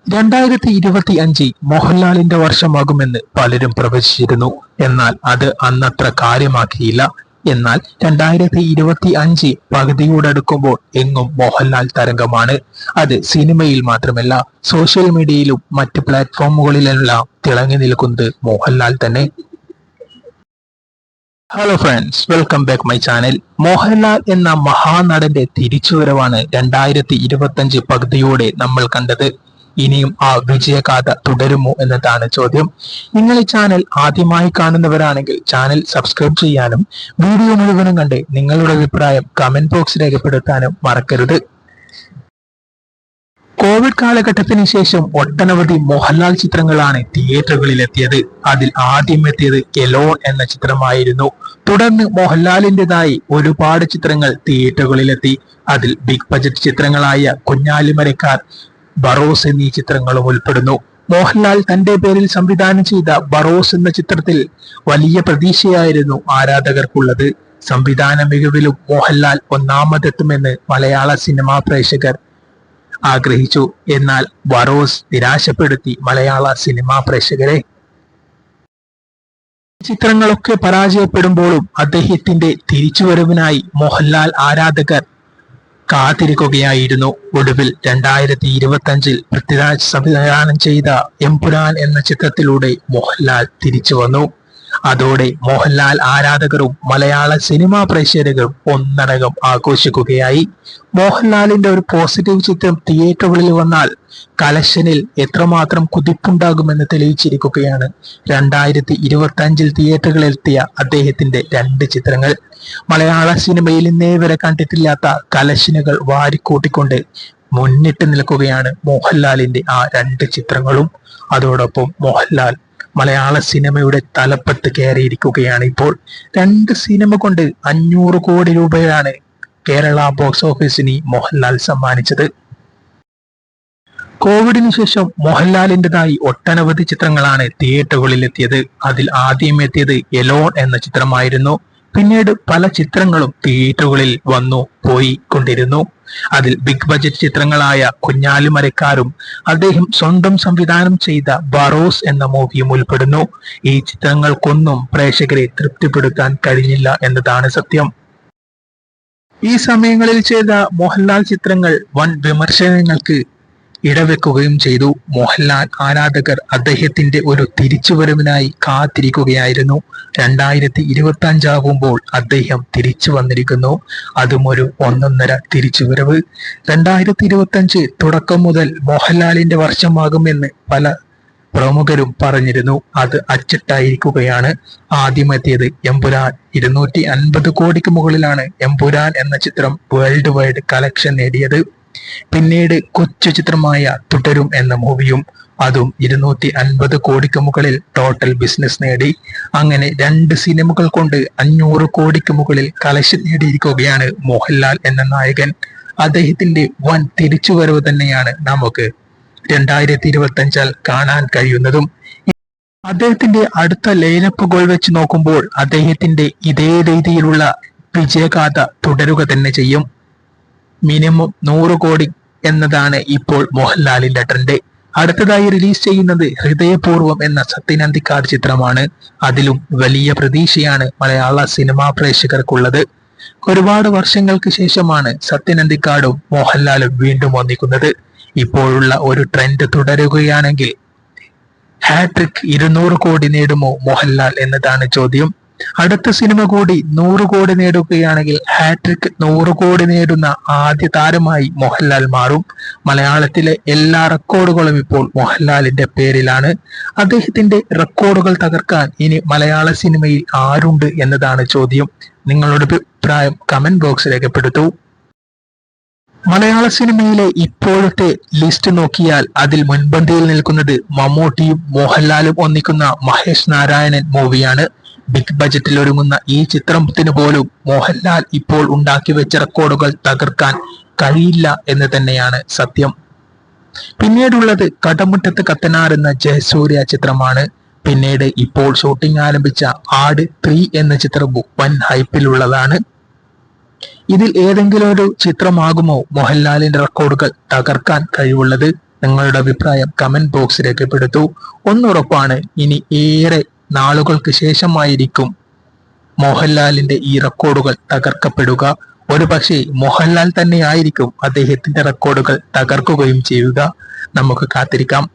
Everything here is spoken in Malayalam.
2025 മോഹൻലാലിന്റെ വർഷമാകുമെന്ന് പലരും പ്രവചിച്ചിരുന്നു. എന്നാൽ അത് അന്നത്ര കാര്യമാക്കിയില്ല. എന്നാൽ 2025 പകുതിയോടടുക്കുമ്പോൾ എങ്ങും മോഹൻലാൽ തരംഗമാണ്. അത് സിനിമയിൽ മാത്രമല്ല, സോഷ്യൽ മീഡിയയിലും മറ്റ് പ്ലാറ്റ്ഫോമുകളിലെല്ലാം തിളങ്ങി നിൽക്കുന്നത് മോഹൻലാൽ തന്നെ. Hello friends, welcome back my channel. Mohanlal എന്ന മഹാനടന്റെ തിരിച്ചുവരവാണ് 2025 പകുതിയോടെ നമ്മൾ കണ്ടത്. ഇനിയും ആ വിജയഗാഥ തുടരുമോ എന്നതാണ് ചോദ്യം. നിങ്ങൾ ഈ ചാനൽ ആദ്യമായി കാണുന്നവരാണെങ്കിൽ ചാനൽ സബ്സ്ക്രൈബ് ചെയ്യാനും വീഡിയോ മുഴുവനും കണ്ട് നിങ്ങളുടെ അഭിപ്രായം കമന്റ് ബോക്സ് രേഖപ്പെടുത്താനും മറക്കരുത്. കോവിഡ് കാലഘട്ടത്തിന് ശേഷം ഒട്ടനവധി മോഹൻലാൽ ചിത്രങ്ങളാണ് തിയേറ്ററുകളിലെത്തിയത്. അതിൽ ആദ്യം എത്തിയത് എലോൺ എന്ന ചിത്രമായിരുന്നു. തുടർന്ന് മോഹൻലാലിൻ്റെതായി ഒരുപാട് ചിത്രങ്ങൾ തിയേറ്ററുകളിലെത്തി. അതിൽ ബിഗ് ബജറ്റ് ചിത്രങ്ങളായ കുഞ്ഞാലിമരക്കാർ, ബറോസ് എന്നീ ചിത്രങ്ങളും ഉൾപ്പെടുന്നു. മോഹൻലാൽ തന്റെ പേരിൽ സംവിധാനം ചെയ്ത ബറോസ് എന്ന ചിത്രത്തിൽ വലിയ പ്രതീക്ഷയായിരുന്നു ആരാധകർക്കുള്ളത്. സംവിധാന മികവിലും മോഹൻലാൽ ഒന്നാമതെത്തുമെന്ന് മലയാള സിനിമാ പ്രേക്ഷകർ ആഗ്രഹിച്ചു. എന്നാൽ ബറോസ് നിരാശപ്പെടുത്തി മലയാള സിനിമാ പ്രേക്ഷകരെ. ചിത്രങ്ങളൊക്കെ പരാജയപ്പെടുമ്പോഴും അദ്ദേഹത്തിന്റെ തിരിച്ചുവരവിനായി മോഹൻലാൽ ആരാധകർ കാത്തിരിക്കുകയായിരുന്നു. ഒടുവിൽ 2025 പൃഥ്വിരാജ് സംവിധാനം ചെയ്ത എമ്പുരാൻ എന്ന ചിത്രത്തിലൂടെ മോഹൻലാൽ തിരിച്ചു വന്നു. അതോടെ മോഹൻലാൽ ആരാധകരും മലയാള സിനിമാ പ്രേക്ഷകരും ഒന്നടങ്കം ആഘോഷിക്കുകയായി. മോഹൻലാലിന്റെ ഒരു പോസിറ്റീവ് ചിത്രം തിയേറ്ററുകളിൽ വന്നാൽ കളക്ഷനിൽ എത്രമാത്രം കുതിപ്പുണ്ടാകുമെന്ന് തെളിയിച്ചിരിക്കുകയാണ് 2025 തിയേറ്ററുകളിലെത്തിയ അദ്ദേഹത്തിന്റെ 2 ചിത്രങ്ങൾ. മലയാള സിനിമയിൽ ഇന്നേ വരെ കണ്ടിട്ടില്ലാത്ത കളക്ഷനുകൾ വാരിക്കൂട്ടിക്കൊണ്ട് മുന്നിട്ട് നിൽക്കുകയാണ് മോഹൻലാലിന്റെ ആ 2 ചിത്രങ്ങളും. അതോടൊപ്പം മോഹൻലാൽ മലയാള സിനിമയുടെ തലപ്പത്ത് കയറിയിരിക്കുകയാണ് ഇപ്പോൾ. 2 സിനിമ കൊണ്ട് 500 കോടി രൂപയാണ് കേരള ബോക്സ് ഓഫീസിന് മോഹൻലാൽ സമ്മാനിച്ചത്. കോവിഡിന് ശേഷം മോഹൻലാലിൻ്റെതായി ഒട്ടനവധി ചിത്രങ്ങളാണ് തിയേറ്ററുകളിൽ എത്തിയത്. അതിൽ ആദ്യം എത്തിയത് എലോൺ എന്ന ചിത്രമായിരുന്നു. പിന്നീട് പല ചിത്രങ്ങളും തിയേറ്ററുകളിൽ വന്നു പോയി കൊണ്ടിരുന്നു. അതിൽ ബിഗ് ബജറ്റ് ചിത്രങ്ങളായ കുഞ്ഞാലിമരക്കാരും അദ്ദേഹം സ്വന്തം സംവിധാനം ചെയ്ത ബറോസ് എന്ന മൂവിയും ഉൾപ്പെടുന്നു. ഈ ചിത്രങ്ങൾക്കൊന്നും പ്രേക്ഷകരെ തൃപ്തിപ്പെടുത്താൻ കഴിഞ്ഞില്ല എന്നതാണ് സത്യം. ഈ സമയങ്ങളിൽ ചെയ്ത മോഹൻലാൽ ചിത്രങ്ങൾ വൻ വിമർശനങ്ങൾക്ക് ഇടവെക്കുകയും ചെയ്തു. മോഹൻലാൽ ആരാധകർ അദ്ദേഹത്തിന്റെ ഒരു തിരിച്ചുവരവിനായി കാത്തിരിക്കുകയായിരുന്നു. 2025 ആകുമ്പോൾ അദ്ദേഹം തിരിച്ചു വന്നിരിക്കുന്നു. അതും ഒരു ഒന്നൊന്നര തിരിച്ചുവരവ്. 2025 തുടക്കം മുതൽ മോഹൻലാലിന്റെ വർഷമാകുമെന്ന് പല പ്രമുഖരും പറഞ്ഞിരുന്നു. അത് അച്ചട്ടായിരിക്കുകയാണ്. ആദ്യമെത്തിയത് എമ്പുരാൻ. 250 കോടിക്ക് മുകളിലാണ് എമ്പുരാൻ എന്ന ചിത്രം വേൾഡ് വൈഡ് കളക്ഷൻ നേടിയത്. പിന്നീട് കൊച്ചു ചിത്രമായ തുടരും എന്ന മൂവിയും, അതും 250 കോടിക്ക് മുകളിൽ ടോട്ടൽ ബിസിനസ് നേടി. അങ്ങനെ 2 സിനിമകൾ കൊണ്ട് 500 കോടിക്ക് മുകളിൽ കളക്ഷൻ നേടിയിരിക്കുകയാണ് മോഹൻലാൽ എന്ന നായകൻ. അദ്ദേഹത്തിന്റെ വൻ തിരിച്ചുവരവ് തന്നെയാണ് നമുക്ക് 2025 കാണാൻ കഴിയുന്നതും. അദ്ദേഹത്തിന്റെ അടുത്ത ലൈനപ്പുകൾ വെച്ച് നോക്കുമ്പോൾ അദ്ദേഹത്തിന്റെ ഇതേ രീതിയിലുള്ള വിജയഗാഥ തുടരുക തന്നെ ചെയ്യും. മിനിമം 100 കോടി എന്നതാണ് ഇപ്പോൾ മോഹൻലാലിന്റെ ട്രെൻഡ്. അടുത്തതായി റിലീസ് ചെയ്യുന്നത് ഹൃദയപൂർവ്വം എന്ന സത്യൻ അന്തിക്കാട് ചിത്രമാണ്. അതിലും വലിയ പ്രതീക്ഷയാണ് മലയാള സിനിമാ പ്രേക്ഷകർക്കുള്ളത്. ഒരുപാട് വർഷങ്ങൾക്ക് ശേഷമാണ് സത്യൻ അന്തിക്കാടും മോഹൻലാലും വീണ്ടും ഒന്നിക്കുന്നത്. ഇപ്പോഴുള്ള ഒരു ട്രെൻഡ് തുടരുകയാണെങ്കിൽ ഹാട്രിക് 200 കോടി നേടുമോ മോഹൻലാൽ എന്നതാണ് ചോദ്യം. അടുത്ത സിനിമ കൂടി 100 കോടി നേടുകയാണെങ്കിൽ ഹാട്രിക് 100 കോടി നേടുന്ന ആദ്യ താരമായി മോഹൻലാൽ മാറും. മലയാളത്തിലെ എല്ലാ റെക്കോർഡുകളും ഇപ്പോൾ മോഹൻലാലിന്റെ പേരിലാണ്. അദ്ദേഹത്തിന്റെ റെക്കോർഡുകൾ തകർക്കാൻ ഇനി മലയാള സിനിമയിൽ ആരുണ്ട് എന്നതാണ് ചോദ്യം. നിങ്ങളുടെ അഭിപ്രായം കമന്റ് ബോക്സ് രേഖപ്പെടുത്തൂ. മലയാള സിനിമയിലെ ഇപ്പോഴത്തെ ലിസ്റ്റ് നോക്കിയാൽ അതിൽ മുൻപന്തിയിൽ നിൽക്കുന്നത് മമ്മൂട്ടിയും മോഹൻലാലും ഒന്നിക്കുന്ന മഹേഷ് നാരായണൻ മൂവിയാണ്. ബിഗ് ബജറ്റിൽ ഒരുങ്ങുന്ന ഈ ചിത്രത്തിന് പോലും മോഹൻലാൽ ഇപ്പോൾ ഉണ്ടാക്കി വെച്ച റെക്കോർഡുകൾ തകർക്കാൻ കഴിയില്ല എന്ന് തന്നെയാണ് സത്യം. പിന്നീടുള്ളത് കടമുറ്റത്ത് കത്തനാർ എന്ന ജയസൂര്യ ചിത്രമാണ്. പിന്നീട് ഇപ്പോൾ ഷൂട്ടിംഗ് ആരംഭിച്ച ആട് 3 എന്ന ചിത്രവും വൻ ഹൈപ്പിലുള്ളതാണ്. ഇതിൽ ഏതെങ്കിലും ഒരു ചിത്രമാകുമോ മോഹൻലാലിന്റെ റെക്കോർഡുകൾ തകർക്കാൻ കഴിവുള്ളത്? നിങ്ങളുടെ അഭിപ്രായം കമന്റ് ബോക്സ് രേഖപ്പെടുത്തൂ. ഒന്നുറപ്പാണ്, ഇനി ഏറെ നാളുകൾക്ക് ശേഷമായിരിക്കും മോഹൻലാലിന്റെ ഈ റെക്കോർഡുകൾ തകർക്കപ്പെടുക. ഒരു പക്ഷേ മോഹൻലാൽ തന്നെ ആയിരിക്കും അദ്ദേഹത്തിന്റെ റെക്കോർഡുകൾ തകർക്കുകയും ചെയ്യുക. നമുക്ക് കാത്തിരിക്കാം.